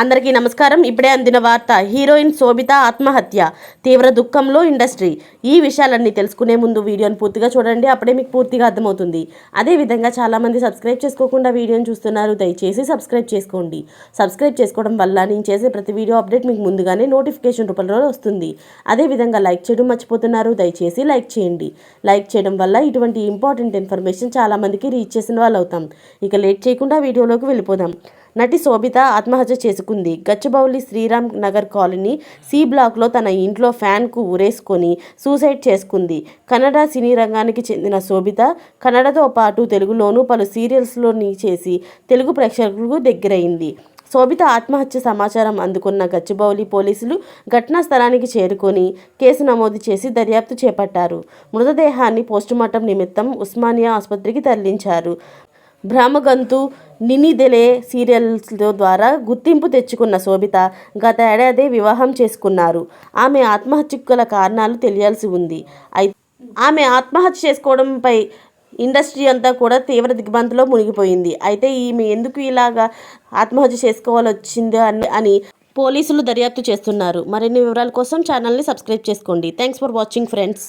అందరికీ నమస్కారం. ఇప్పుడే అందిన వార్త. హీరోయిన్ శోభిత ఆత్మహత్య, తీవ్ర దుఃఖంలో ఇండస్ట్రీ. ఈ విషయాలన్నీ తెలుసుకునే ముందు వీడియోని పూర్తిగా చూడండి, అప్పుడే మీకు పూర్తిగా అర్థమవుతుంది. అదేవిధంగా చాలామంది సబ్స్క్రైబ్ చేసుకోకుండా వీడియోని చూస్తున్నారు, దయచేసి సబ్స్క్రైబ్ చేసుకోండి. సబ్స్క్రైబ్ చేసుకోవడం వల్ల నేను చేసే ప్రతి వీడియో అప్డేట్ మీకు ముందుగానే నోటిఫికేషన్ రూపంలో వస్తుంది. అదేవిధంగా లైక్ చేయడం మర్చిపోతున్నారు, దయచేసి లైక్ చేయండి. లైక్ చేయడం వల్ల ఇటువంటి ఇంపార్టెంట్ ఇన్ఫర్మేషన్ చాలామందికి రీచ్ చేసిన వాళ్ళు అవుతాం. ఇక లేట్ చేయకుండా వీడియోలోకి వెళ్ళిపోదాం. నటి శోభిత ఆత్మహత్య చేసుకుంది. గచ్చిబౌలి శ్రీరామ్ నగర్ కాలనీ సి బ్లాక్లో తన ఇంట్లో ఫ్యాన్కు ఉరేసుకొని సూసైడ్ చేసుకుంది. కన్నడ సినీ రంగానికి చెందిన శోభిత కన్నడతో పాటు తెలుగులోనూ పలు సీరియల్స్లోని చేసి తెలుగు ప్రేక్షకులకు దగ్గరైంది. శోభిత ఆత్మహత్య సమాచారం అందుకున్న గచ్చిబౌలి పోలీసులు ఘటనా స్థలానికి చేరుకొని కేసు నమోదు చేసి దర్యాప్తు చేపట్టారు. మృతదేహాన్ని పోస్టుమార్టం నిమిత్తం ఉస్మానియా ఆసుపత్రికి తరలించారు. బ్రహ్మగంతు, నినిదెలే సీరియల్స్ ద్వారా గుర్తింపు తెచ్చుకున్న శోభిత గత ఏడాది వివాహం చేసుకున్నారు. ఆమె ఆత్మహత్యకు గల కారణాలు తెలియాల్సి ఉంది. ఆమె ఆత్మహత్య చేసుకోవడంపై ఇండస్ట్రీ అంతా కూడా తీవ్ర దిగ్భ్రాంతిలో మునిగిపోయింది. అయితే ఈమె ఎందుకు ఇలాగా ఆత్మహత్య చేసుకోవాల్సి వచ్చింది అని పోలీసులు దర్యాప్తు చేస్తున్నారు. మరిన్ని వివరాల కోసం ఛానల్ని సబ్స్క్రైబ్ చేసుకోండి. Thanks for watching friends.